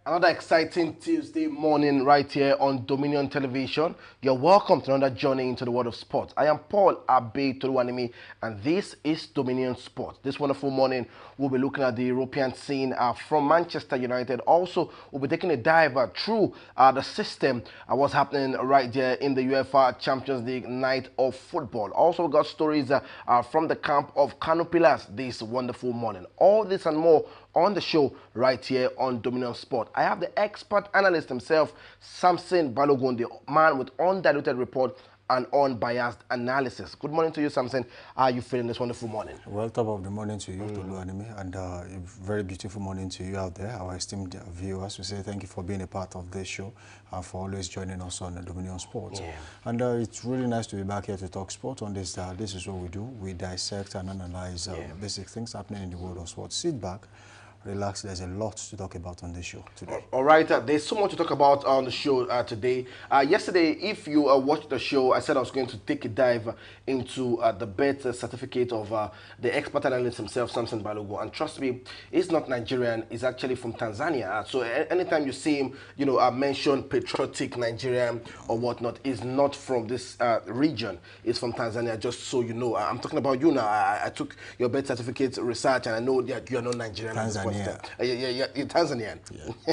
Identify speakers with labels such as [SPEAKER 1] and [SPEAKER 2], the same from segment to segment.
[SPEAKER 1] Another exciting Tuesday morning right here on Dominion Television. You're welcome to another journey into the world of sports. I am Paul Abe Toluwanimi, and this is Dominion Sports. This wonderful morning, we'll be looking at the European scene from Manchester United. Also, we'll be taking a dive through the system, what's happening right there in the UEFA Champions League night of football. Also, we got stories from the camp of Kano Pillars this wonderful morning. All this and more on the show right here on Dominion Sport. I have the expert analyst himself, Samson Balogun, the man with undiluted report and unbiased analysis. Good morning to you, Samson. How are you feeling this wonderful morning?
[SPEAKER 2] Well, top of the morning to you, Toluwanimi, and a very beautiful morning to you out there, our esteemed viewers. We say thank you for being a part of this show and for always joining us on Dominion Sports.
[SPEAKER 1] Yeah.
[SPEAKER 2] And it's really nice to be back here to talk sport on this. This is what we do. We dissect and analyze basic things happening in the world of sports. Sit back, relax. There's a lot to talk about on this show today.
[SPEAKER 1] All right, there's so much to talk about on the show today. Yesterday, if you watched the show, I said I was going to take a dive into the bet certificate of the expert analyst himself, Samson Balogun. And trust me, he's not Nigerian. He's actually from Tanzania. So anytime you see him, mention patriotic Nigerian or whatnot, he's not from this region. He's from Tanzania, just so you know. I'm talking about you now. I took your bet certificate research, and I know that you are not Nigerian.
[SPEAKER 2] Tanzania.
[SPEAKER 1] You're Tanzanian.
[SPEAKER 2] Yeah.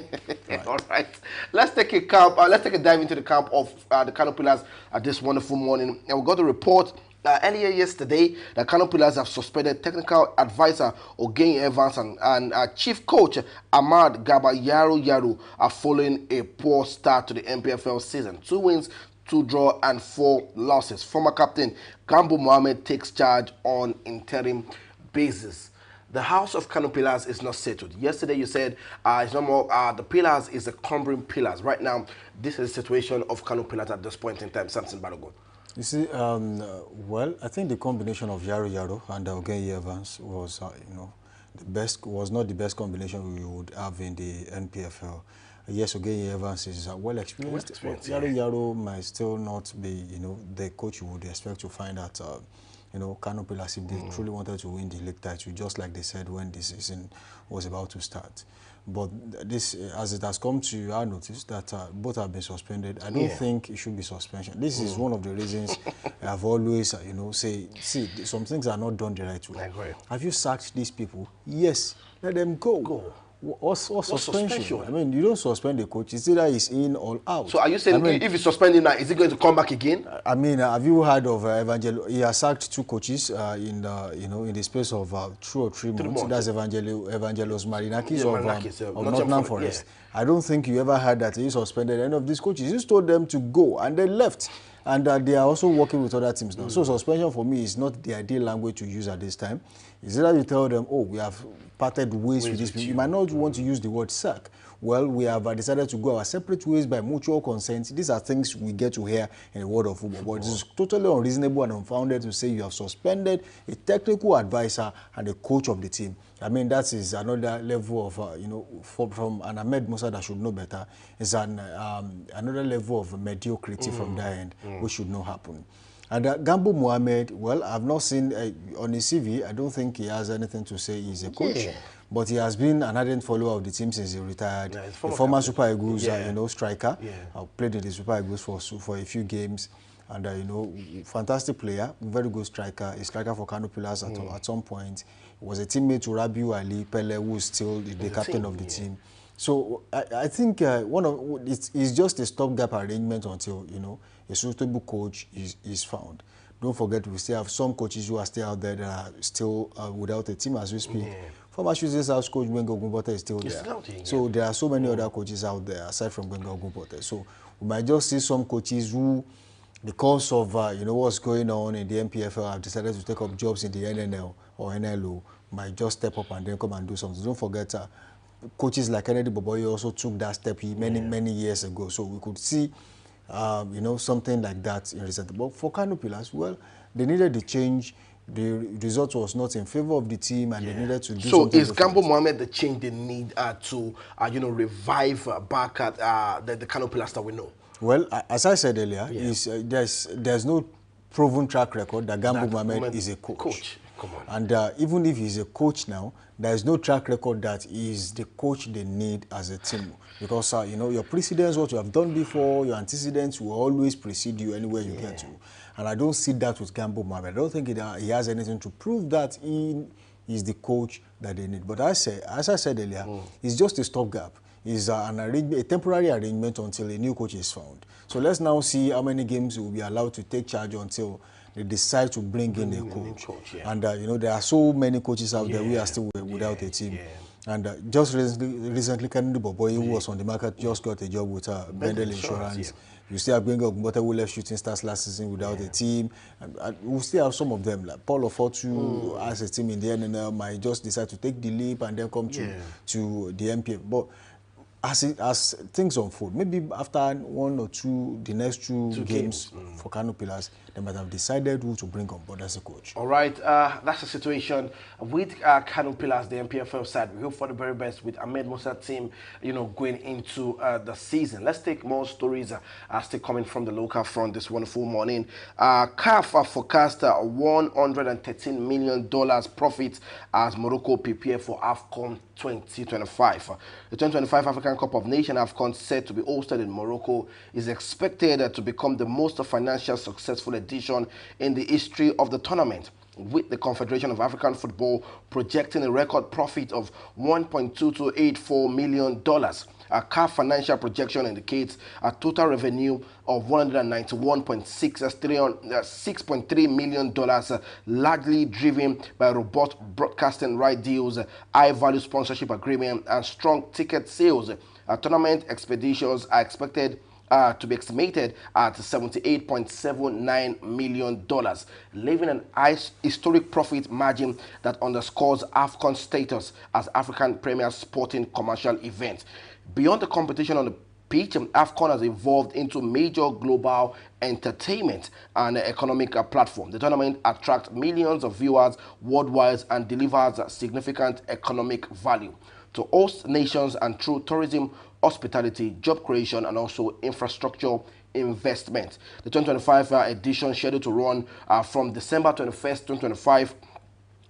[SPEAKER 1] Right. All right. Let's take a camp. Let's take a dive into the camp of the Kano Pillars this wonderful morning. And we got a report earlier yesterday that Kano Pillars have suspended technical advisor Ogenye Evans and chief coach Ahmad Gaba Yaro following a poor start to the MPFL season. 2 wins, 2 draws, and 4 losses. Former captain Gambo Mohammed takes charge on interim basis. The house of Kano Pillars is not settled. Yesterday you said it's no more, the Pillars is the crumbling Pillars. Right now, this is the situation of Kano Pillars at this point in time. Samson Balogun.
[SPEAKER 2] You see, well, I think the combination of Yaro and Ogenye Evans was, the best. Was not the best combination we would have in the NPFL. Yes, Ogenye Evans is well experienced. Yaro might still not be, the coach you would expect to find out. Kano Pillars, if they truly wanted to win the league title, just like they said when the season was about to start. But this, as it has come to our notice, that both have been suspended. I don't think it should be suspension. This is one of the reasons I've always, see, some things are not done the right way.
[SPEAKER 1] I agree.
[SPEAKER 2] Have you sacked these people? Yes, let them go. What suspension? I mean, you don't suspend the coach. It's either he's in or out.
[SPEAKER 1] So are you saying if you suspend him now, is he going to come back again?
[SPEAKER 2] I mean, have you heard of Evangelo? He has sacked 2 coaches in the space of 2 or 3 months. That's Evangelos Marinakis of Nottingham Forest. Yeah. I don't think you ever heard that he suspended any of these coaches. He just told them to go, and they left. And they are also working with other teams now. So suspension for me is not the ideal language to use at this time. It's either you tell them, oh, we have parted ways with these people. You might not want to use the word sack. Well, we have decided to go our separate ways by mutual consent. These are things we get to hear in the world of football. But it is totally unreasonable and unfounded to say you have suspended a technical advisor and a coach of the team. I mean, that is another level of, from an Ahmed Musa that should know better. It's another level of mediocrity from their end, which should not happen. And Gambo Mohammed, well, I've not seen on his CV, I don't think he has anything to say he's a coach. Yeah. But he has been an ardent follower of the team since he retired. Yeah, a former Super Eagles, striker. Yeah. Played in the Super Eagles for a few games. And, fantastic player, very good striker. A striker for Kano Pillars at some point. He was a teammate to Rabiu Ali Pele, who is still the captain of the team. So I think it's just a stopgap arrangement until, a suitable coach is found. Don't forget, we still have some coaches who are still out there that are still without a team as we speak. Yeah. Former Shooting Stars coach Gbenga Ogunbote is still there. So there are so many other coaches out there aside from Gbenga Ogunbote. So we might just see some coaches who, because of what's going on in the MPFL, have decided to take up jobs in the NNL or NLO, might just step up and then come and do something. Don't forget, coaches like Kennedy Boboye also took that step many years ago. So we could see, something like that in recent. But for Kano Pillars, well, they needed the change. The result was not in favor of the team, and they needed to do something.
[SPEAKER 1] So is Gambo Mohammed the change they need to, revive back at the Kano Pillars that we know?
[SPEAKER 2] Well, as I said earlier, there's no proven track record that Gambo Mohammed is a coach.
[SPEAKER 1] Come on.
[SPEAKER 2] And even if he's a coach now, there is no track record that he is the coach they need as a team. Because, you know, your precedents, what you have done before, your antecedents will always precede you anywhere you get to. And I don't see that with Gambo Mohamed. I don't think he has anything to prove that he is the coach that they need. But as I said earlier, it's just a stopgap. It's a temporary arrangement until a new coach is found. So let's now see how many games he will be allowed to take charge until they decide to bring in a coach. And, you know, there are so many coaches out there who are still without a team. And just recently, Kennedy Boboy, who was on the market, just got a job with Bendel Insurance. You still have Gwenga Ogbote, who left Shooting Stars last season without a team. And we still have some of them, like Paul Ofotu as a team in the NNL might just decide to take the leap and then come to the MPF. But as things unfold, maybe after one or two, the next two games for Kano Pillars, they might have decided who to bring on board as a coach.
[SPEAKER 1] All right, that's the situation with Kano Pillars, the MPFL side. We hope for the very best with Ahmed Musa's team, you know, going into the season. Let's take more stories still coming from the local front this wonderful morning. CAF forecast $113 million profit as Morocco prepare for AFCON 2025. The 2025 African Cup of Nations AFCON, set to be hosted in Morocco, is expected to become the most financially successful edition in the history of the tournament, with the Confederation of African Football projecting a record profit of $1.2284 million. A CAF financial projection indicates a total revenue of $191.6 million, largely driven by robust broadcasting right deals, high-value sponsorship agreement, and strong ticket sales. Tournament expeditions are expected to be estimated at $78.79 million, leaving an historic profit margin that underscores AFCON's status as African premier sporting commercial event. Beyond the competition on the pitch, AFCON has evolved into major global entertainment and economic platform. The tournament attracts millions of viewers worldwide and delivers significant economic value to host nations and through tourism, hospitality, job creation, and also infrastructure investment. The 2025 edition, scheduled to run from December 21st, 2025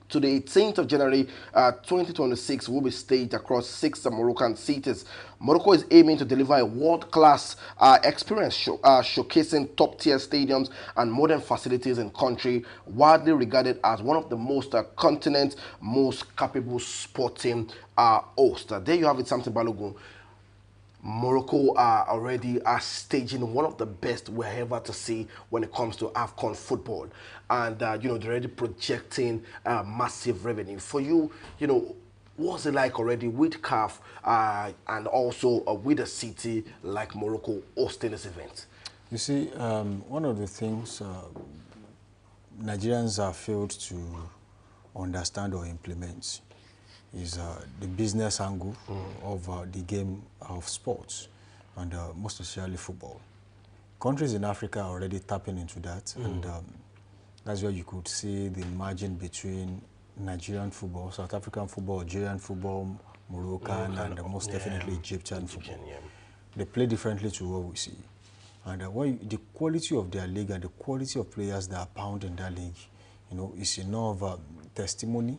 [SPEAKER 1] to the 18th of January 2026, will be staged across 6 Moroccan cities. Morocco is aiming to deliver a world-class experience showcasing top-tier stadiums and modern facilities in country, widely regarded as one of the most continent's most capable sporting hosts. There you have it, Samson Balogun. Morocco are already staging one of the best we're ever to see when it comes to AFCON football. And, you know, they're already projecting massive revenue. For you, you know, what's it like already with CAF and also with a city like Morocco hosting this event?
[SPEAKER 2] You see, one of the things Nigerians have failed to understand or implement is the business angle of the game of sports, and most especially football. Countries in Africa are already tapping into that, and that's where you could see the margin between Nigerian football, South African football, Algerian football, Moroccan, and most definitely Egyptian football. They play differently to what we see. And the quality of their league and the quality of players that are found in that league, you know, is enough testimony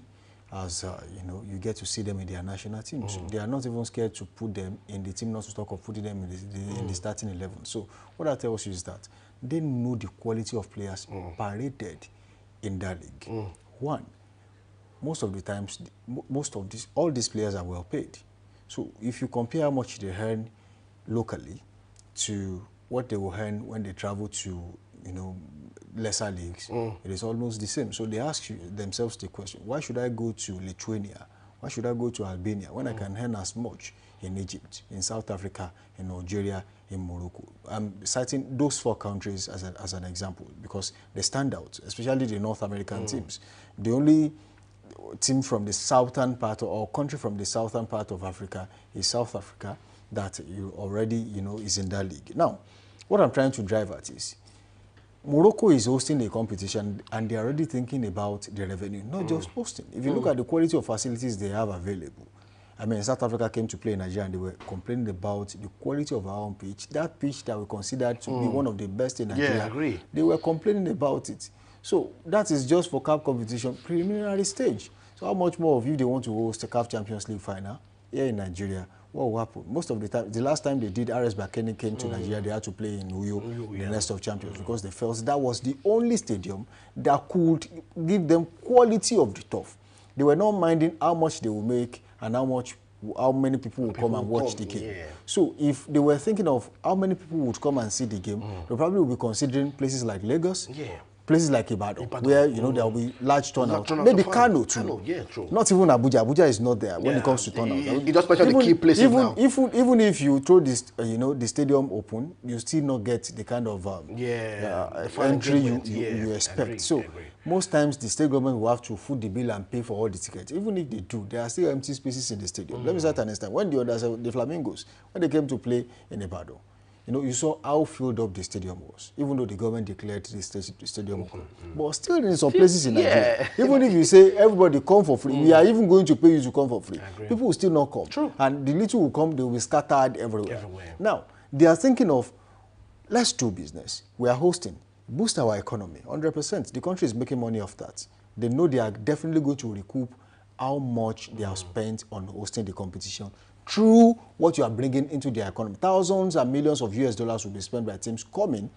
[SPEAKER 2] as, you know, you get to see them in their national teams. They are not even scared to put them in the team, not to talk of putting them in the starting 11. So what that tells you is that they know the quality of players paraded in that league. One, most of the times, all these players are well paid. So if you compare how much they earn locally to what they will earn when they travel to, you know, lesser leagues, it is almost the same. So they ask themselves the question, why should I go to Lithuania? Why should I go to Albania when I can earn as much in Egypt, in South Africa, in Algeria, in Morocco? I'm citing those 4 countries as an example because they stand out, especially the North American teams. The only team from the southern part or country from the southern part of Africa is South Africa that you already, you know, is in that league. Now, what I'm trying to drive at is Morocco is hosting a competition and they're already thinking about the revenue, not just hosting. If you look at the quality of facilities they have available, I mean, South Africa came to play in Nigeria and they were complaining about the quality of our own pitch. That pitch that we considered to be one of the best in Nigeria.
[SPEAKER 1] Yeah, I agree.
[SPEAKER 2] They were complaining about it. So that is just for CAF competition preliminary stage. So how much more of you they want to host a CAF Champions League final here in Nigeria? What will happen? Most of the time, the last time they did, RS Bakeni came to Nigeria, they had to play in Uyo, the Nest of Champions, because they felt that was the only stadium that could give them quality of the turf. They were not minding how much they will make and how many people will come and watch the game. Yeah. So if they were thinking of how many people would come and see the game, they probably would be considering places like Lagos, places like Ibadan, where there will be large turnout. Maybe Kano too. Kano, yeah, true. Not even Abuja. Abuja is not there when it comes to turnout.
[SPEAKER 1] You just mentioned the key places now.
[SPEAKER 2] Even if you throw this, the stadium open, you still not get the kind of entry you expect. So most times the state government will have to foot the bill and pay for all the tickets. Even if they do, there are still empty spaces in the stadium. Let me start an instance. When the Flamingos, when they came to play in Ibadan, you saw how filled up the stadium was, even though the government declared the stadium open. But still in some places in Nigeria, even if you say everybody come for free, we are even going to pay you to come for free, people will still not come. True. And the little will come, they will be scattered everywhere. Now, they are thinking of, let's do business. We are hosting, boost our economy, 100%. The country is making money off that. They know they are definitely going to recoup how much they have spent on hosting the competition through what you are bringing into the economy. Thousands and millions of US dollars will be spent by teams coming.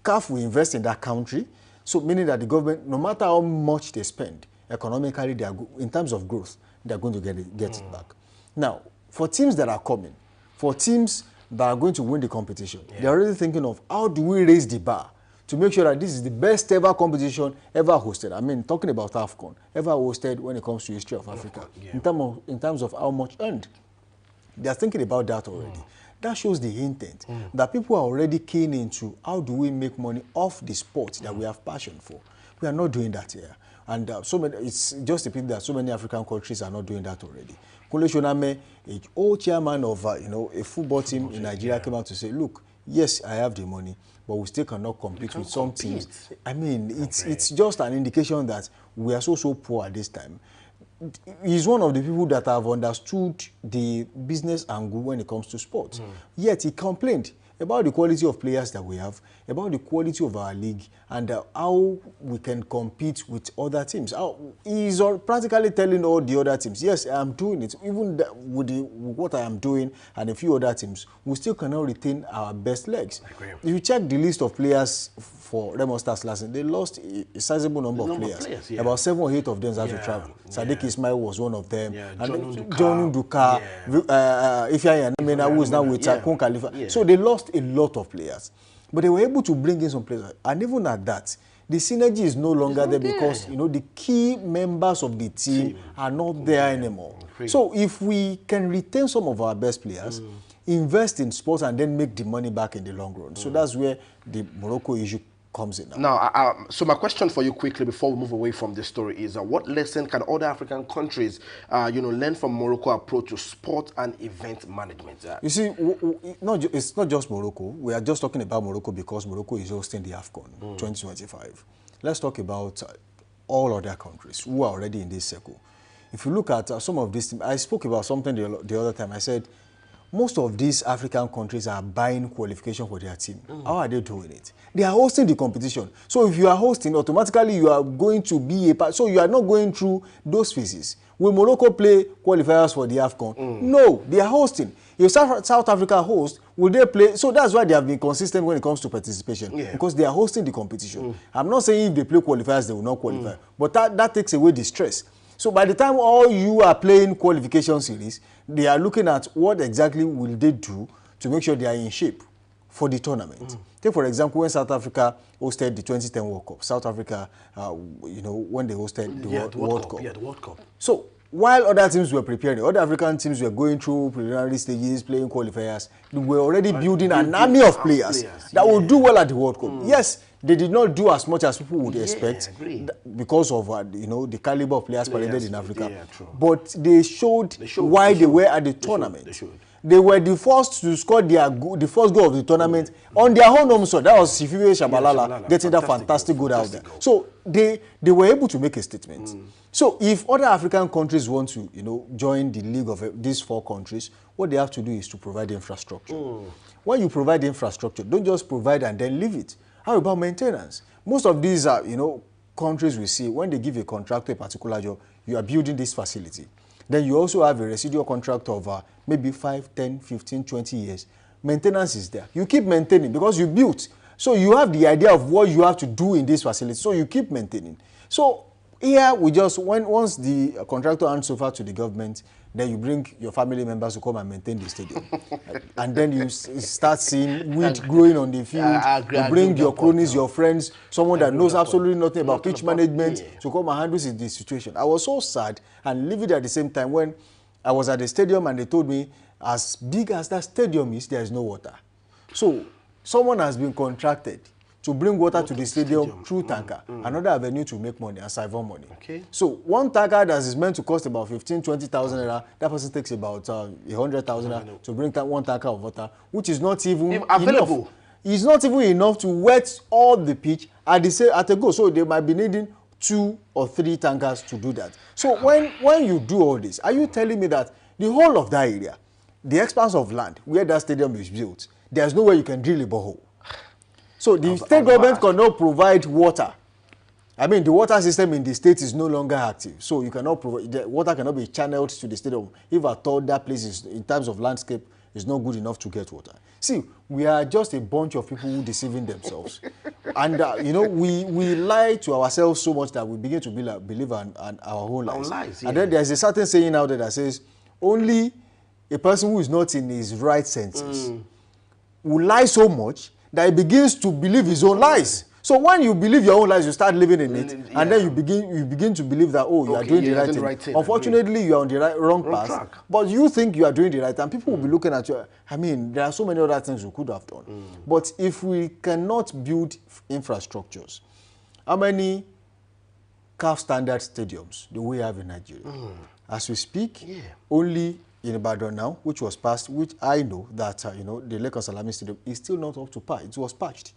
[SPEAKER 2] CAF will invest in that country. So meaning that the government, no matter how much they spend, economically, they are in terms of growth, they are going to get it back. Now, for teams that are coming, for teams that are going to win the competition, they're already thinking of how do we raise the bar to make sure that this is the best ever competition ever hosted. I mean, talking about AFCON, ever hosted when it comes to history of Africa, in terms of how much earned. They are thinking about that already. That shows the intent that people are already keen into how do we make money off the sport that we have passion for. We are not doing that here. And it's just a pity that so many African countries are not doing that already. Kule Shoname, a old chairman of a football team in Nigeria, came out to say, look, yes, I have the money, but we still cannot compete with some teams. I mean, it's just an indication that we are so poor at this time. He's one of the people that have understood the business angle when it comes to sports. Yet he complained about the quality of players that we have, about the quality of our league, and how we can compete with other teams. He's practically telling all the other teams, yes, I am doing it. Even with what I am doing and a few other teams, we still cannot retain our best legs. If you check the list of players for Remo Stars last year, they lost a sizable number of players. About 7 or 8 of them had to travel. Sadiq Ismail was one of them. John Nduka, Ifeanyi Anamena, who is now with Kun Khalifa. So they lost a lot of players. But they were able to bring in some players. And even at that, the synergy is no longer there because, the key members of the team are not there anymore. So if we can retain some of our best players, invest in sports, and then make the money back in the long run. So that's where the Morocco issue comes in now.
[SPEAKER 1] Now, so my question for you quickly before we move away from this story is, what lesson can other African countries, learn from Morocco approach to sport and event management?
[SPEAKER 2] You see, it's not just Morocco. We are just talking about Morocco because Morocco is hosting the AFCON 2025. Let's talk about all other countries who are already in this circle. If you look at some of these, I spoke about something the other time. I said, most of these African countries are buying qualification for their team. How are they doing it? They are hosting the competition. So if you are hosting, automatically you are going to be a part. So you are not going through those phases. Will Morocco play qualifiers for the AFCON? No, they are hosting. If South Africa hosts, will they play? So that's why they have been consistent when it comes to participation. Because they are hosting the competition. I'm not saying if they play qualifiers, they will not qualify. But that takes away the stress. So by the time all you are playing qualification series, they are looking at what exactly will they do to make sure they are in shape for the tournament. Take, for example, when South Africa hosted the 2010 World Cup. South Africa, when they hosted the World Cup.
[SPEAKER 1] Yeah, the World Cup.
[SPEAKER 2] So while other teams were preparing, other African teams were going through preliminary stages, playing qualifiers, they were already building an army of players that will do well at the World Cup. Yes, they did not do as much as people would expect because of the caliber of players paraded in Africa. But they showed why they were at the tournament. They were the first to score the first goal of the tournament on their own home soil. That was Sifiwe Shabalala getting that fantastic goal out there. So they were able to make a statement. So if other African countries want to join the league of these 4 countries, what they have to do is to provide infrastructure. When you provide infrastructure, don't just provide and then leave it. How about maintenance? Most of these countries we see, when they give a contractor a particular job, you are building this facility. Then you also have a residual contract of maybe 5, 10, 15, 20 years. Maintenance is there. You keep maintaining because you built. So you have the idea of what you have to do in this facility. So you keep maintaining. So here we just, once the contractor hands over to the government, then you bring your family members to come and maintain the stadium. And then you start seeing weed growing on the field. You bring your cronies, your friends, someone that knows absolutely nothing about pitch management to come and handle the situation. I was so sad and livid at the same time when I was at the stadium and they told me, as big as that stadium is, there is no water. So someone has been contracted to bring water to the stadium through tanker, another avenue to make money and siphon money. Okay. So one tanker that is meant to cost about 15, 20,000 naira, that person takes about 100,000 naira to bring one tanker of water, which is not even available. Enough. It's not even enough to wet all the pitch at a go. So they might be needing 2 or 3 tankers to do that. So when you do all this, are you telling me that the whole of that area, the expanse of land where that stadium is built, there's no way you can drill a borehole? So the state government cannot provide water. I mean, the water system in the state is no longer active. So you cannot provide, the water cannot be channeled to the stadium. If at all that place is, in terms of landscape, is not good enough to get water. See, we are just a bunch of people who deceiving themselves. And, you know, we lie to ourselves so much that we begin to believe in our own lies. And then there's a certain saying out there that says, only a person who is not in his right senses will lie so much that he begins to believe his own lies. So when you believe your own lies, you start living in it, and then you begin to believe that, oh, you are doing the right thing. Unfortunately, you are on the wrong path, but you think you are doing the right thing. People will be looking at you. I mean, there are so many other things we could have done. But if we cannot build infrastructures, how many CAF standard stadiums do we have in Nigeria? As we speak, only in Ibadan now, which was passed, which I know that, you know, the Lagos Salami Stadium is still not up to par. It was patched.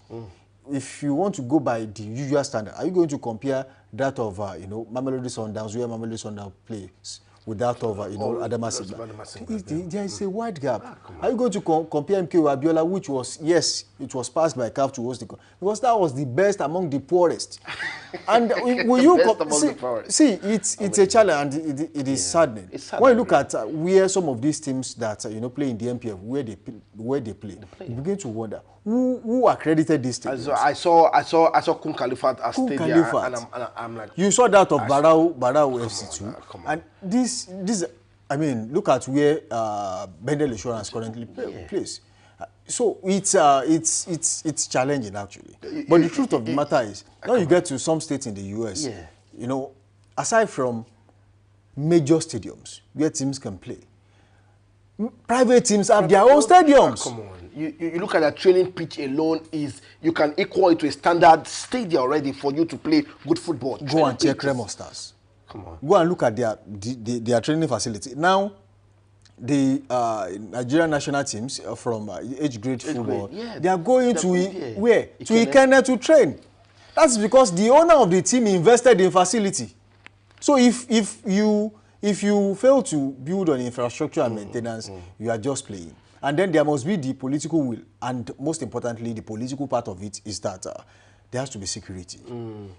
[SPEAKER 2] If you want to go by the usual standard, are you going to compare that of, you know, Mamelodi Sundowns, where Mamelodi Sundowns plays, with that of, you know, Adama Simba? There is a wide gap. Are you going to compare MKO Abiola, which was, yes, it was passed by CAF to host the, because that was the best among the poorest. And will you see, it's a challenge, and it is saddening. When you look at where some of these teams that, you know, play in the MPF, where they play, you begin to wonder who accredited these teams.
[SPEAKER 1] I saw Kun Khalifat as stadium, and I'm like,
[SPEAKER 2] you saw that of Barau FC too, and this I mean, look at where Bendel Insurance currently plays. So it's challenging actually. But the truth of the matter is, now you get to some states in the US, you know, aside from major stadiums where teams can play, private teams have their own stadiums.
[SPEAKER 1] Come on. You look at the training pitch alone, you can equal it to a standard stadium already for you to play good football.
[SPEAKER 2] Go and check Remo Stars. Come on. Go and look at their training facility. Now, the Nigerian national teams from age grade football, they are going to where? To Ikenne to train. That's because the owner of the team invested in facility. So if you fail to build on infrastructure and maintenance, you are just playing. And then there must be the political will, and most importantly, the political part of it is that there has to be security.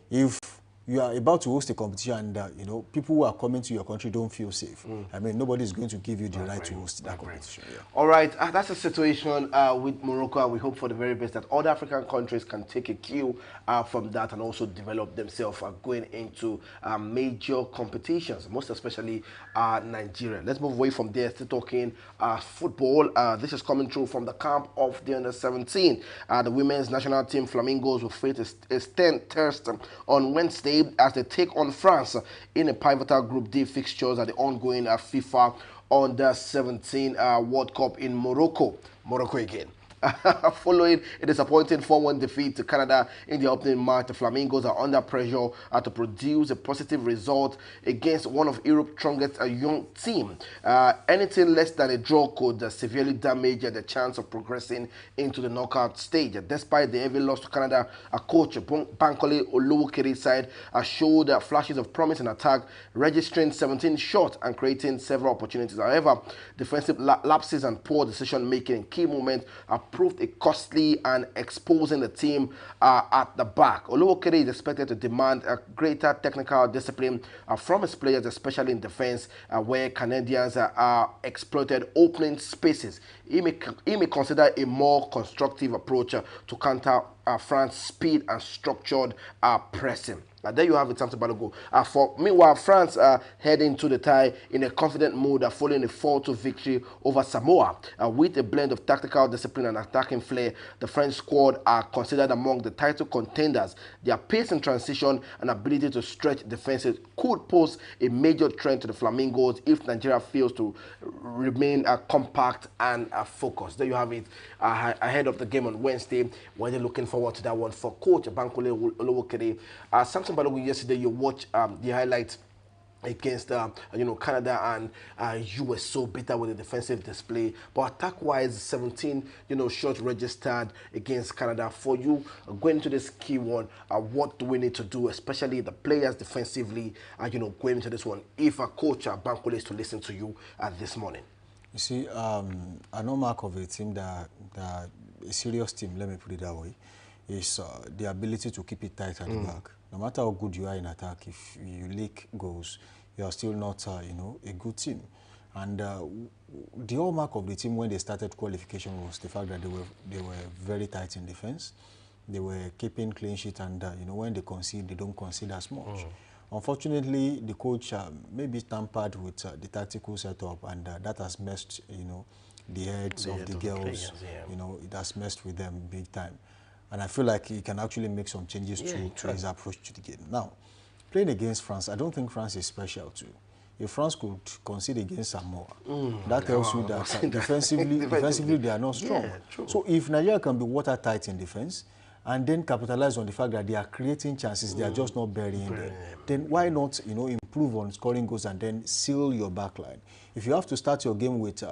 [SPEAKER 2] If you are about to host a competition and you know, people who are coming to your country don't feel safe, I mean, nobody is going to give you the right to host that competition.
[SPEAKER 1] All right, that's the situation with Morocco, and we hope for the very best that other African countries can take a cue from that and also develop themselves going into major competitions, most especially Nigeria. Let's move away from there, still talking football. This is coming through from the camp of the under-17. The women's national team Flamingos will face a stern test on Wednesday as they take on France in a pivotal Group D fixtures at the ongoing FIFA Under-17 World Cup in Morocco. Morocco again. Following a disappointing 4-1 defeat to Canada in the opening match, the Flamingos are under pressure to produce a positive result against one of Europe's strongest young team. Anything less than a draw could severely damage the chance of progressing into the knockout stage. Despite the heavy loss to Canada, coach Bankole Oluwokeri's side showed flashes of promise in attack, registering 17 shots and creating several opportunities. However, defensive lapses and poor decision-making in key moments proved a costly and exposing the team at the back. Oluwokere is expected to demand a greater technical discipline from his players, especially in defense, where Canadians are exploited opening spaces. He may consider a more constructive approach to counter France's speed and structured pressing. There you have it, Samson Balogun. Meanwhile, France heading to the tie in a confident mood following a 4-2 victory over Samoa. With a blend of tactical discipline and attacking flair, the French squad are considered among the title contenders. Their pace in transition and ability to stretch defenses could pose a major threat to the Flamingos if Nigeria fails to remain compact and focused. There you have it, ahead of the game on Wednesday. We're looking forward to that one for Coach Bankole Oluwokere. Samson Balogun, yesterday you watched the highlights against Canada, and you were so bitter with the defensive display, but attack-wise, 17 shots registered against Canada. For you going into this key one, what do we need to do, especially the players defensively, going into this one, if a coach Bankole is to listen to you this morning?
[SPEAKER 2] You see, a no mark of a team that a serious team, let me put it that way, is the ability to keep it tight at the back. No matter how good you are in attack, if you leak goals, you are still not, a good team. And the hallmark of the team when they started qualification was the fact that they were very tight in defense. They were keeping clean sheet, and when they concede, they don't concede as much. Unfortunately, the coach maybe tampered with the tactical setup, and that has messed, the heads of the girls. Players, yeah. It has messed with them big time. And I feel like he can actually make some changes to his approach to the game. Now, playing against France, I don't think France is special too. If France could concede against Samoa, that tells you that defensively they are not strong. Yeah, so if Nigeria can be watertight in defense and then capitalize on the fact that they are creating chances, they are just not burying them, then why not improve on scoring goals and then seal your backline? If you have to start your game with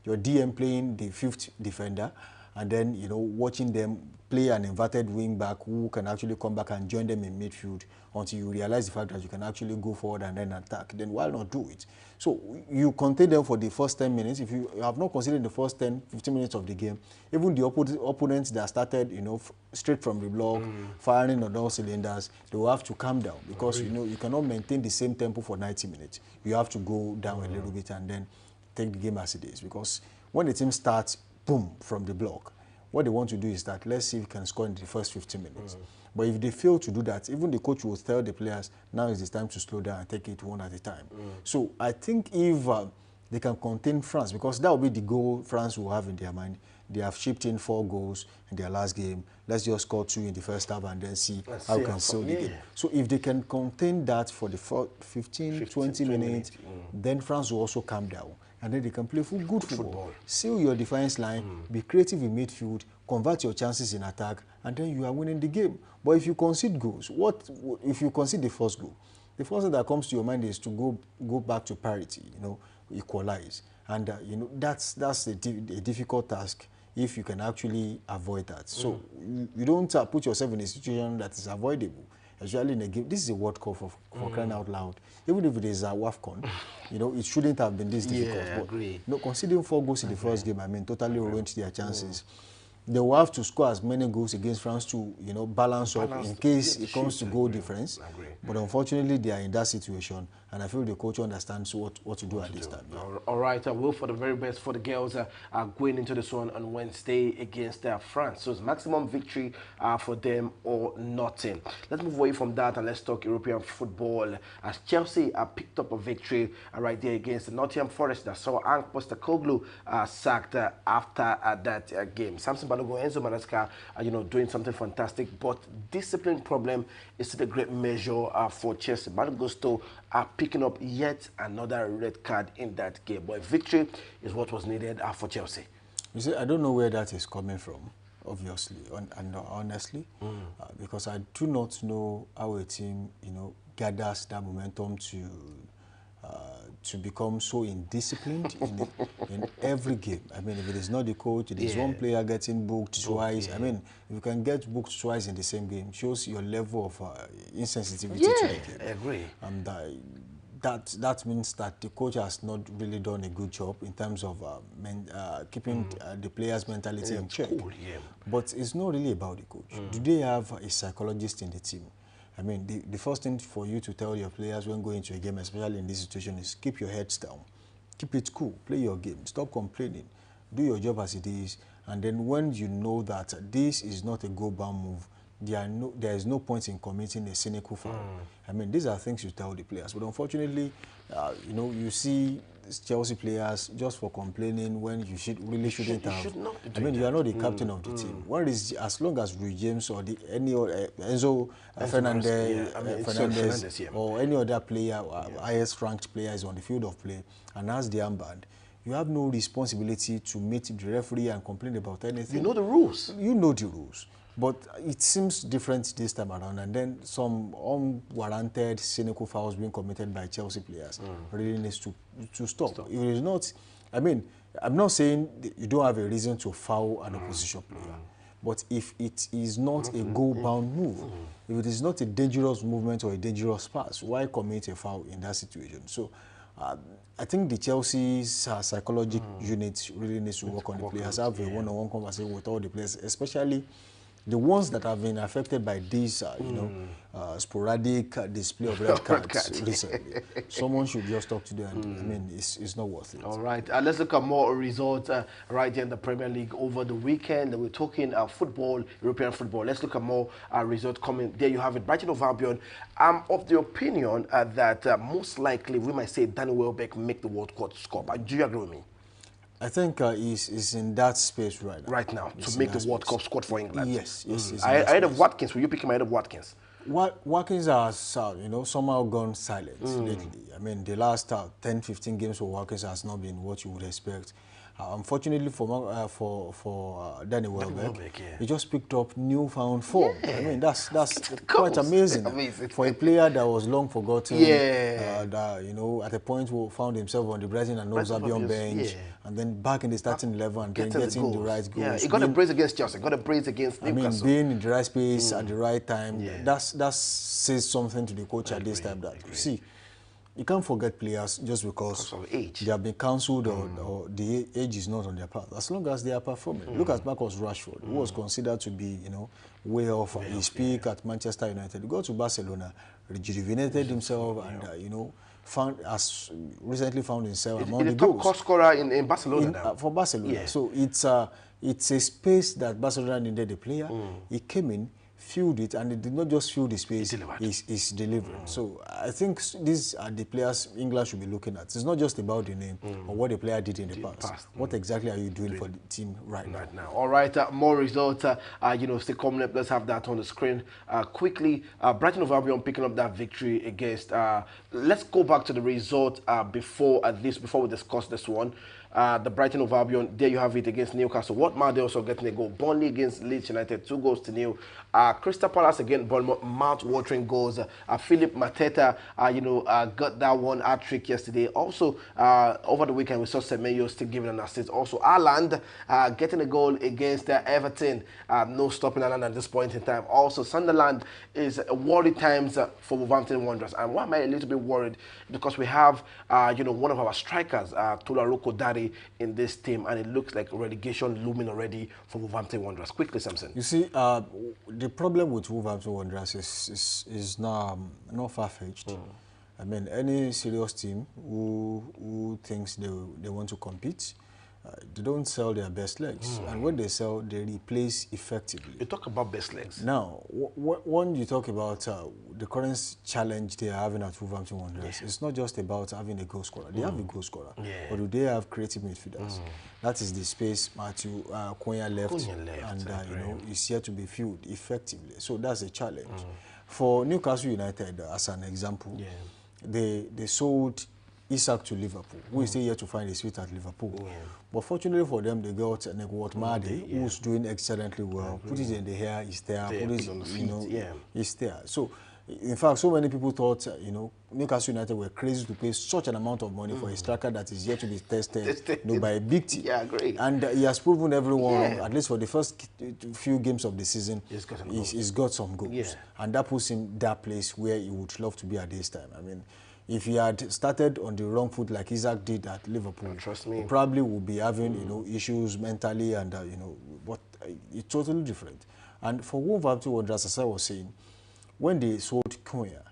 [SPEAKER 2] your DM playing the 5th defender, and then, watching them play an inverted wing back who can actually come back and join them in midfield until you realize the fact that you can actually go forward and then attack, then why not do it? So you contain them for the first 10 minutes. If you have not considered the first 10, 15 minutes of the game, even the opponents that started, straight from the block, firing on all cylinders, they will have to calm down because, you cannot maintain the same tempo for 90 minutes. You have to go down a little bit and then take the game as it is, because when the team starts, boom, from the block, what they want to do is that let's see if we can score in the first 15 minutes. But if they fail to do that, even the coach will tell the players, now is the time to slow down and take it one at a time. So I think if they can contain France, because that will be the goal France will have in their mind. They have shipped in 4 goals in their last game. Let's just score 2 in the first half and then see how we can seal the game. So if they can contain that for the 15, 20 minutes, then France will also calm down. And then they can play good football. Seal your defense line, be creative in midfield, convert your chances in attack, and then you are winning the game. But if you concede goals, if you concede the first goal? The first thing that comes to your mind is to go back to parity, equalize. And, that's a difficult task if you can actually avoid that. So you don't put yourself in a situation that is avoidable. Especially in a game, this is a World Cup for crying out loud. Even if it is a WAFCON, it shouldn't have been this difficult.
[SPEAKER 1] Yeah, I agree.
[SPEAKER 2] Considering 4 goals in the first game, totally ruined their chances. They will have to score as many goals against France to, balance up in case it comes to goal difference. But unfortunately, they are in that situation, and I feel the coach understands what to do at this time. Yeah.
[SPEAKER 1] All right, I will for the very best for the girls are going into this one on Wednesday against France. So it's maximum victory for them or nothing. Let's move away from that and let's talk European football. As Chelsea picked up a victory right there against the Nottingham Forest that saw Ange Postecoglou sacked after that game. Samson Balogun, Enzo Maresca doing something fantastic, but discipline problem is still a great measure for Chelsea. Malo Gusto are picking up yet another red card in that game. But victory is what was needed for Chelsea.
[SPEAKER 2] You see, I don't know where that is coming from, obviously, and honestly, because I do not know how a team, gathers that momentum to become so indisciplined in every game. If it is not the coach, it is one player getting booked twice. If you can get booked twice in the same game, shows your level of insensitivity to the game.
[SPEAKER 1] I agree.
[SPEAKER 2] And that means that the coach has not really done a good job in terms of keeping the players' mentality in check.
[SPEAKER 1] Cool, yeah.
[SPEAKER 2] But it's not really about the coach. Do they have a psychologist in the team? I mean, the first thing for you to tell your players when going to a game, especially in this situation, is keep your heads down. Keep it cool. Play your game. Stop complaining. Do your job as it is. And then when you know that this is not a go-bound move, there is no point in committing a cynical foul. I mean, these are things you tell the players. But unfortunately, you know, you see Chelsea players just for complaining when you shouldn't have. I mean, you are not the captain of the team. What is, as long as Rui James or any other Enzo Fernandez, or any other player, highest ranked player is on the field of play and has the armband, you have no responsibility to meet the referee and complain about anything.
[SPEAKER 1] You know the rules.
[SPEAKER 2] You know the rules. But it seems different this time around, and then some unwarranted cynical fouls being committed by Chelsea players really needs to stop. If it is not, I mean, I'm not saying you don't have a reason to foul an opposition player, but if it is not a goal-bound move, if it is not a dangerous movement or a dangerous pass, why commit a foul in that situation? So I think the Chelsea's psychological unit really needs to work on the players, have a one-on-one conversation with all the players, especially the ones that have been affected by this, you know, sporadic display of red cards recently. Someone should just talk to them. I mean, it's not worth it.
[SPEAKER 1] All right, let's look at more results right here in the Premier League over the weekend. We're talking football, European football. Let's look at more results coming. There you have it. Brighton of Albion. I'm of the opinion that most likely we might say Danny Welbeck make the World Cup squad. Do you agree with me?
[SPEAKER 2] I think he's in that space right now.
[SPEAKER 1] Right now, to make the World Cup squad for England.
[SPEAKER 2] Yes, yes.
[SPEAKER 1] Ahead of Watkins, will you pick him ahead of Watkins?
[SPEAKER 2] Watkins has, you know, somehow gone silent lately. I mean, the last 10, 15 games for Watkins has not been what you would expect. Unfortunately for Danny Welbeck, he just picked up newfound form. I mean, that's quite amazing for a player that was long forgotten. That, you know, at a point who found himself on the Brighton and Hove Albion bench, and then back in the starting 11 and then getting the right goals.
[SPEAKER 1] Yeah, he got a brace against Chelsea, got a brace against Newcastle.
[SPEAKER 2] I mean, being in the right space at the right time, that says something to the coach at this time. That you see, you can't forget players just because
[SPEAKER 1] of age.
[SPEAKER 2] They have been cancelled or the age is not on their path. As long as they are performing. Look at Marcus Rashford, who was considered to be, you know, way off his peak at Manchester United. He got to Barcelona, rejuvenated himself, and you know, recently found himself among the goals.
[SPEAKER 1] Top scorer in Barcelona
[SPEAKER 2] for Barcelona. So it's a space that Barcelona needed a player. He came in, filled it, and it did not just fill the space, it's delivering. So I think these are the players England should be looking at. It's not just about the name or what the player did in the past. What exactly are you doing for the team right now?
[SPEAKER 1] All right, more results, you know, still coming up. Let's have that on the screen quickly. Brighton of Albion picking up that victory against, let's go back to the result before we discuss this one. The Brighton of Albion, there you have it against Newcastle. Watford, they also getting a goal. Burnley against Leeds United, 2-0. Crystal Palace against Bournemouth, mouth-watering goals. Philip Mateta, you know, got that one hat-trick yesterday. Also, over the weekend, we saw Semenyo still giving an assist. Also, Haaland getting a goal against Everton. No stopping Haaland at this point in time. Also, Sunderland is worried times for Wolverhampton Wanderers. And why am I a little bit worried? Because we have, you know, one of our strikers, Tularuko Dari, in this team, and it looks like relegation looming already for Wolverhampton Wanderers. Quickly, Samson.
[SPEAKER 2] You see, the problem with Wolverhampton Wanderers is not far-fetched. I mean, any serious team who thinks they want to compete, they don't sell their best legs. And when they sell, they replace effectively.
[SPEAKER 1] You talk about best legs.
[SPEAKER 2] Now, when you talk about the current challenge they are having at Wolverhampton Wanderers, it's not just about having a goal scorer. They have a goal scorer. But do they have creative midfielders? That is the space Matthew Cunha left, and you know, is here to be filled effectively. So that's a challenge. For Newcastle United, as an example, they sold Isak to Liverpool, who is still here to find his feet at Liverpool. But fortunately for them, they got Negwot Made, who's doing excellently well. Put it in the hair, he's there. Put it on the feet, he's there. So, in fact, so many people thought, you know, Newcastle United were crazy to pay such an amount of money for a striker that is yet to be tested, you know, by a big team.
[SPEAKER 1] Yeah, great.
[SPEAKER 2] And he has proven everyone, at least for the first few games of the season, he's got some goals. And that puts him that place where he would love to be at this time. I mean, if he had started on the wrong foot like Isaac did at Liverpool,
[SPEAKER 1] trust me,
[SPEAKER 2] he probably would be having you know issues mentally and you know, but it's totally different. And for Wolverhampton Wanderers, as I was saying, when they sold Cunha,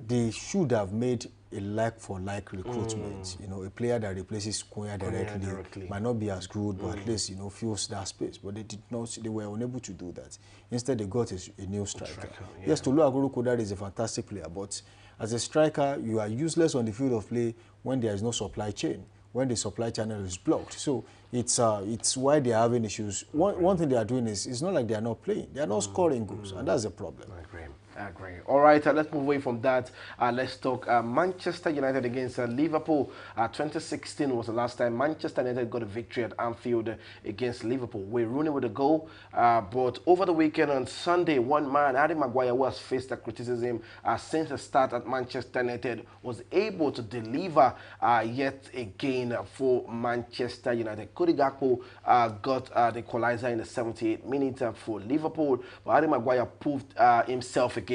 [SPEAKER 2] they should have made a like-for-like recruitment. You know, a player that replaces Cunha directly might not be as good, but at least, you know, fills that space. But they did not, they were unable to do that. Instead, they got a new striker. Yes, Tolu Agoro-Kodare is a fantastic player, but as a striker, you are useless on the field of play when there is no supply chain, when the supply channel is blocked. So it's why they are having issues. One thing they are doing is, it's not like they are not playing. They are not scoring goals, and that's a problem.
[SPEAKER 1] I agree. All right, let's move away from that. Let's talk Manchester United against Liverpool. 2016 was the last time Manchester United got a victory at Anfield against Liverpool. Wayne Rooney with a goal, but over the weekend on Sunday, one man, Harry Maguire, who has faced the criticism since the start at Manchester United, was able to deliver yet again for Manchester United. Cody Gakpo got the equalizer in the 78th minute for Liverpool, but Harry Maguire proved himself again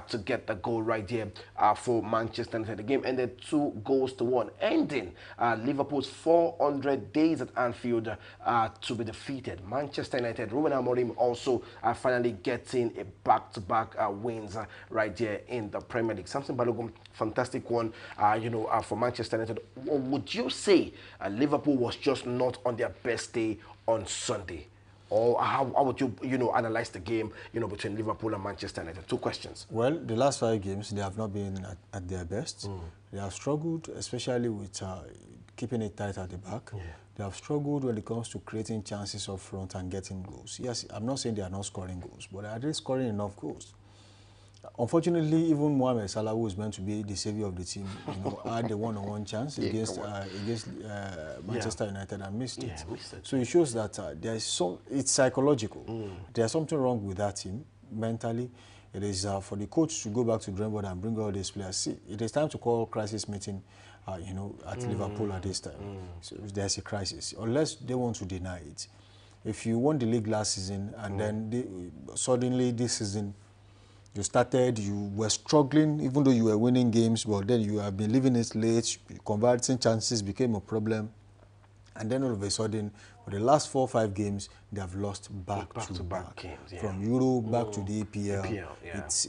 [SPEAKER 1] to get the goal right here for Manchester United. The game ended 2-1, ending Liverpool's 400 days at Anfield to be defeated. Manchester United, Ruben Amorim also finally getting a back-to-back wins right here in the Premier League. Samson Balogun, fantastic one, for Manchester United. Would you say Liverpool was just not on their best day on Sunday? Or how would you, analyze the game, between Liverpool and Manchester United? Two questions.
[SPEAKER 2] Well, the last 5 games, they have not been at their best. They have struggled, especially with keeping it tight at the back. Yeah. They have struggled when it comes to creating chances up front and getting goals. Yes, I'm not saying they are not scoring goals, but are they scoring enough goals? Unfortunately, even Mohamed Salah, who is meant to be the savior of the team, had the one-on-one chance against Manchester United and missed it. So it shows that there is it's psychological. There's something wrong with that team mentally. It is for the coach to go back to the drawing board and bring all these players. See, it is time to call crisis meeting, at Liverpool at this time. So there's a crisis, unless they want to deny it. If you won the league last season and then suddenly this season, you were struggling, even though you were winning games, but then you have been leaving it late, converting chances became a problem. And then all of a sudden, for the last 4 or 5 games, they have lost back to back games, from Euro back to the EPL. It's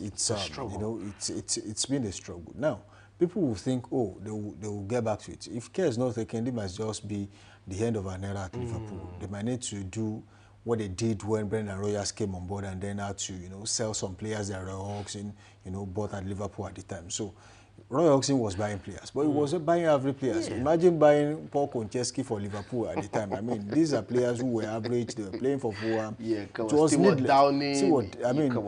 [SPEAKER 2] been a struggle. Now, people will think, oh, they will get back to it. If care is not taken, it must just be the end of an era at Liverpool. They might need to do what they did when Brendan Rodgers came on board and then had to, sell some players that Roy Hodgson, bought at Liverpool at the time. So Roy Hodgson was buying players, but he wasn't buying average players. Yeah. Imagine buying Paul Konchesky for Liverpool at the time. I mean, these are players who were average. They were playing for Fulham.
[SPEAKER 1] Yeah, come on. It was needless.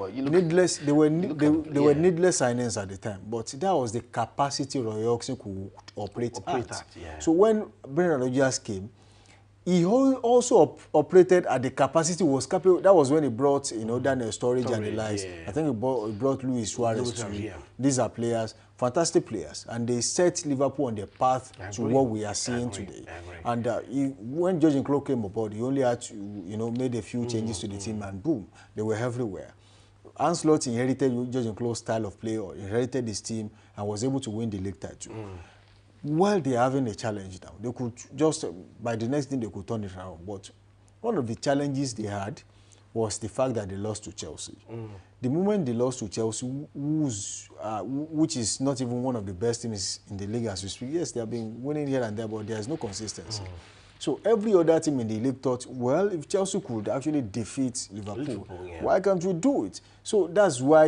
[SPEAKER 2] Needless. They were needless signings at the time, but that was the capacity Roy Hodgson could operate at. Yeah. So when Brendan Rodgers came, he also operated at the capacity was capable. That was when he brought, Daniel Sturridge and the likes. Yeah. I think he brought Luis Suarez too. These are players, fantastic players, and they set Liverpool on their path to what we are seeing today. And when Jurgen Klopp came aboard, he only had to, made a few changes to the team, and boom, they were everywhere. Ancelotti inherited Jurgen Klopp's style of play, or inherited his team, and was able to win the league title. While they are having a challenge now, they could just, by the next thing, they could turn it around. But one of the challenges they had was the fact that they lost to Chelsea. The moment they lost to Chelsea, which is not even one of the best teams in the league as we speak, yes, they have been winning here and there, but there is no consistency. So every other team in the league thought, well, if Chelsea could actually defeat Liverpool, why can't we do it? So that's why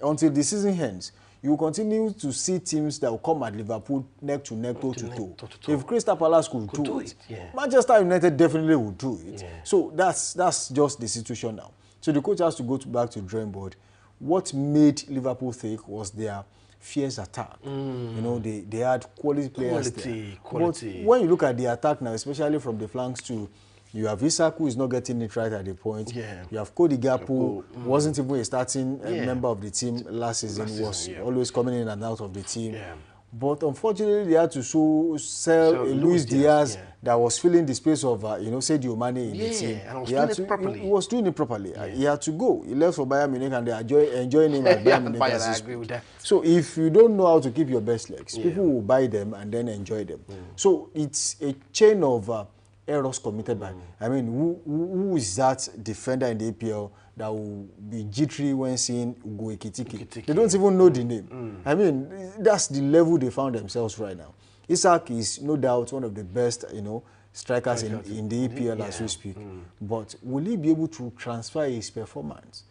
[SPEAKER 2] until the season ends, you will continue to see teams that will come at Liverpool neck to neck, toe to toe. If Crystal Palace could do it, Manchester United definitely would do it. So that's just the situation now. So the coach has to go back to the drawing board. What made Liverpool think was their fierce attack. They had quality players there. Quality. But when you look at the attack now, especially from the flanks too, you have Isak, who is not getting it right at the point. You have Cody Gakpo, wasn't even a starting member of the team last season, was always coming in and out of the team. But unfortunately, they had to sell a Luis Diaz that was filling the space of, Sadio Mane in the team.
[SPEAKER 1] And was doing it properly.
[SPEAKER 2] He was doing it properly. He had to go. He left for Bayern Munich and they are enjoying him at Bayern Munich.
[SPEAKER 1] I agree with that.
[SPEAKER 2] So if you don't know how to keep your best legs, people will buy them and then enjoy them. So it's a chain of errors committed by. I mean, who is that defender in the APL that will be jittery when seeing Ugo Ekitike? They don't even know the name. I mean, that's the level they found themselves right now. Isak is no doubt one of the best, strikers in the EPL as we speak. But will he be able to transfer his performance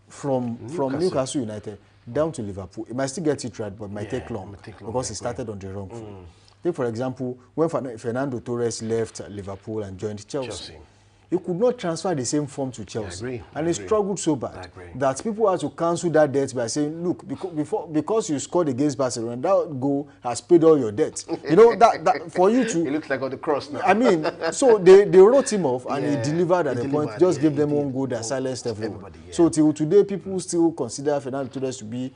[SPEAKER 2] from Newcastle United down to Liverpool? He might still get it right, but it might take long because he started on the wrong foot. Take, for example, when Fernando Torres left Liverpool and joined Chelsea. He could not transfer the same form to Chelsea. And he struggled so bad that people had to cancel that debt by saying, look, because you scored against Barcelona, that goal has paid all your debt. That for you to...
[SPEAKER 1] It looks like on the cross now.
[SPEAKER 2] I mean, so they wrote him off and he delivered at the point, just gave them one goal that silenced everyone. So till today, people still consider Fernando Torres to be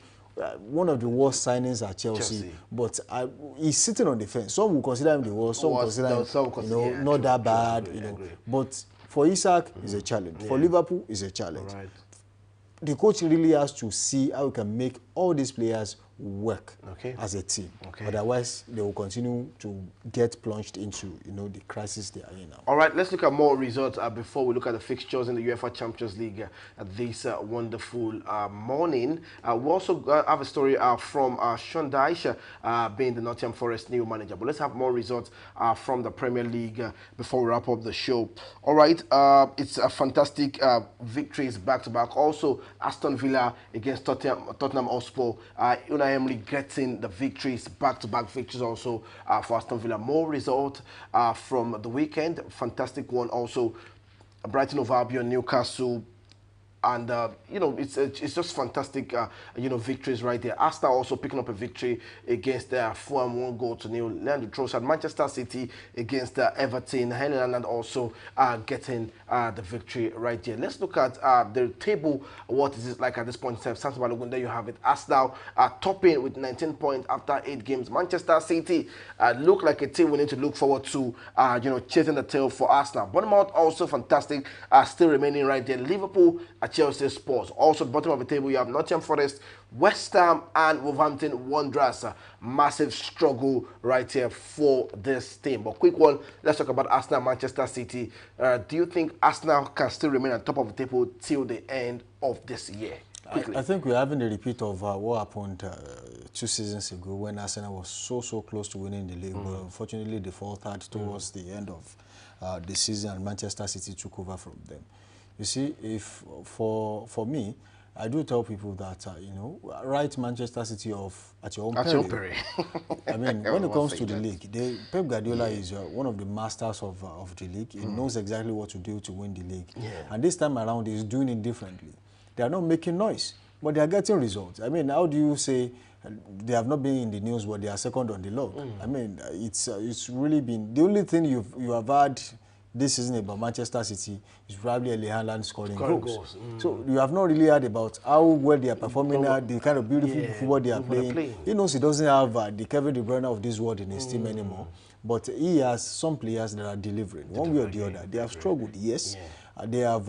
[SPEAKER 2] one of the worst signings at Chelsea. But he's sitting on the fence. Some will consider him the worst, some will consider him not that bad. But for Isak, it's a challenge. For Liverpool, it's a challenge. The coach really has to see how he can make all these players work as a team. Otherwise, they will continue to get plunged into the crisis they are in now.
[SPEAKER 1] All right, let's look at more results before we look at the fixtures in the UEFA Champions League this wonderful morning. We also have a story from Sean Dyche being the Nottingham Forest new manager. But let's have more results from the Premier League before we wrap up the show. All right, it's a fantastic victories back-to-back. Also, Aston Villa against Tottenham Hotspur. Unai Emery getting the victories, back-to-back victories also for Aston Villa. More result from the weekend. Fantastic one also. Brighton of Albion, Newcastle. And, it's just fantastic, victories right there. Arsenal also picking up a victory against Fulham, 1-0. Leandro Trossard, Manchester City against Everton. Haaland also getting the victory right there. Let's look at the table. What is it like at this point in time? Santos Balogun, there you have it. Arsenal topping with 19 points after 8 games. Manchester City look like a team we need to look forward to, chasing the tail for Arsenal. Bournemouth also fantastic, still remaining right there. Liverpool, Chelsea Sports. Also, bottom of the table, you have Nottingham Forest, West Ham, and Wolverhampton Wanderers. Massive struggle right here for this team. But quick one, let's talk about Arsenal, Manchester City. Do you think Arsenal can still remain on top of the table till the end of this year?
[SPEAKER 2] I think we're having a repeat of what happened 2 seasons ago when Arsenal was so close to winning the league. But unfortunately, they faltered towards the end of the season and Manchester City took over from them. You see, if for me, I do tell people that, write Manchester City off at your own peril. I mean, when it comes to the league, Pep Guardiola is one of the masters of the league. He knows exactly what to do to win the league. And this time around, he's doing it differently. They are not making noise, but they are getting results. I mean, how do you say they have not been in the news, but they are second on the log? I mean, it's really been... The only thing you have had this season about Manchester City is probably Erling Haaland scoring goals. So you have not really heard about how well they are performing, the kind of beautiful football they are playing. He knows he doesn't have the Kevin De Bruyne of this world in his team anymore, but he has some players that are delivering. One way or the other. They have struggled, yes. They have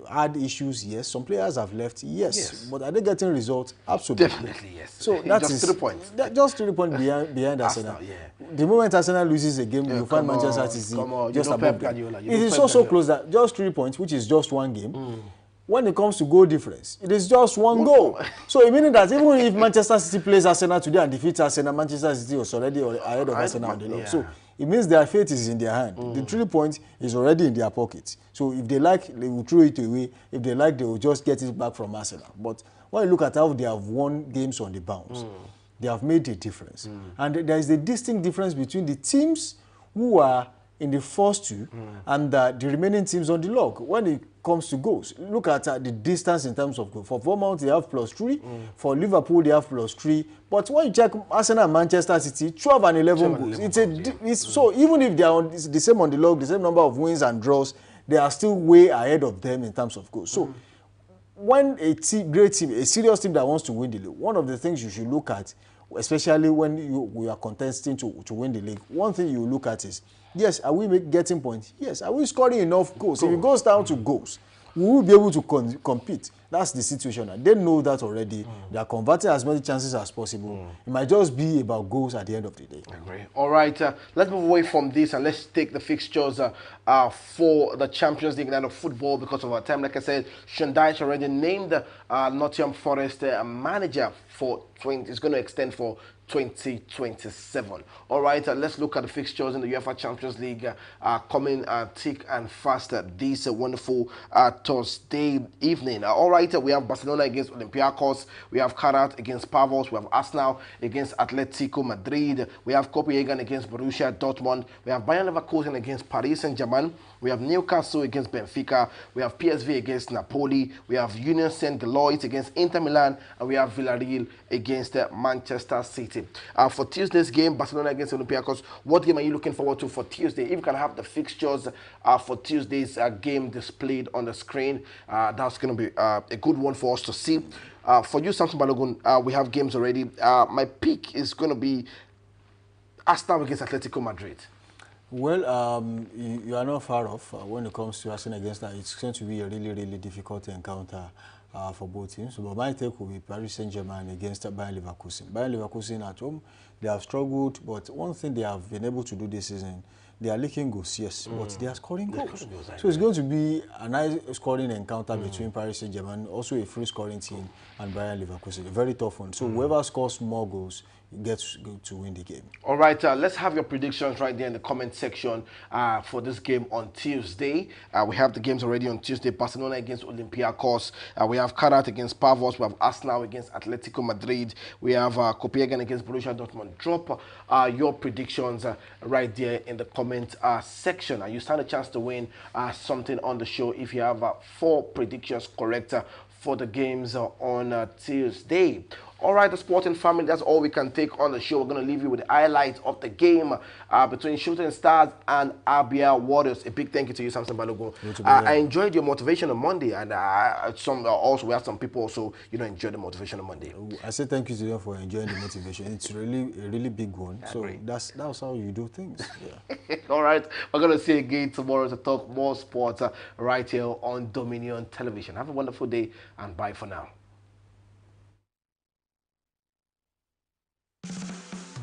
[SPEAKER 2] had issues, yes. Some players have left, yes. But are they getting results? Absolutely.
[SPEAKER 1] Definitely, yes.
[SPEAKER 2] So that's just 3 points. Just 3 points behind Arsenal. The moment Arsenal loses a game, you find Manchester City just above them. It is so close that just 3 points, which is just one game. When it comes to goal difference, it is just one goal. So it means that even if Manchester City plays Arsenal today and defeats Arsenal, Manchester City was already ahead of Arsenal on the log. So it means their fate is in their hand. The 3 points is already in their pocket. So if they like, they will throw it away. If they like, they will just get it back from Arsenal. But when you look at how they have won games on the bounce, they have made a difference. And there is a distinct difference between the teams who are in the first two and the remaining teams on the log. When it comes to goals, look at the distance in terms of goals. For Bournemouth, they have +3. For Liverpool, they have +3. But when you check Arsenal and Manchester City, 12 and 11 goals. So even if they are on the same on the log, the same number of wins and draws, they are still way ahead of them in terms of goals. So when a great team, a serious team that wants to win the league, one of the things you should look at, especially when we are contesting to win the league, one thing you look at is, yes, are we getting points? Yes, are we scoring enough goals? If it goes down to goals, we will be able to compete. That's the situation. They know that already. They are converting as many chances as possible. It might just be about goals at the end of the day.
[SPEAKER 1] I agree. All right, let's move away from this and let's take the fixtures for the Champions League night of football because of our time. Like I said, Sean Dyche already named Nottingham Forest manager for 20. It's going to extend for 2027. All right, let's look at the fixtures in the UEFA Champions League coming thick and fast this wonderful Thursday evening. All right, we have Barcelona against Olympiacos, we have Karat against Pavos, we have Arsenal against Atletico Madrid, we have Copenhagen against Borussia Dortmund, we have Bayern Leverkusen against Paris Saint-Germain, we have Newcastle against Benfica, we have PSV against Napoli, we have Union Saint-Gilloise against Inter Milan, and we have Villarreal against Manchester City. For Tuesday's game, Barcelona against Olympiacos, what game are you looking forward to for Tuesday? If you can have the fixtures for Tuesday's game displayed on the screen, that's going to be a good one for us to see. For you, Samson Balogun, we have games already. My pick is going to be Arsenal against Atletico Madrid.
[SPEAKER 2] Well, you are not far off when it comes to Arsenal against that. It's going to be a really, really difficult encounter for both teams. But my take will be Paris Saint-Germain against Bayern Leverkusen. Bayern Leverkusen at home, they have struggled, but one thing they have been able to do this season, they are leaking goals, yes, but they are scoring goals. So it's going to be a nice scoring encounter between Paris Saint-Germain, also a free scoring team, and Bayern Leverkusen. A very tough one. So whoever scores more goals gets to win the game.
[SPEAKER 1] All right, let's have your predictions right there in the comment section for this game on Tuesday. We have the games already on Tuesday. Barcelona against Olympiacos. We have Karat against Pavos. We have Arsenal against Atletico Madrid. We have Copenhagen against Borussia Dortmund. Drop your predictions right there in the comment section. You stand a chance to win something on the show if you have 4 predictions correct for the games on Tuesday. All right, the sporting family, that's all we can take on the show. We're going to leave you with the highlights of the game between Shooting Stars and Abia Warriors. A big thank you to you, Samson Balogun. I enjoyed your motivation on Monday, and also we had some people also enjoy the motivation on Monday.
[SPEAKER 2] I say thank you to them for enjoying the motivation. It's really a really big one. So that's how you do things. Yeah.
[SPEAKER 1] All right, we're going to see you again tomorrow to talk more sports right here on Dominion Television. Have a wonderful day, and bye for now.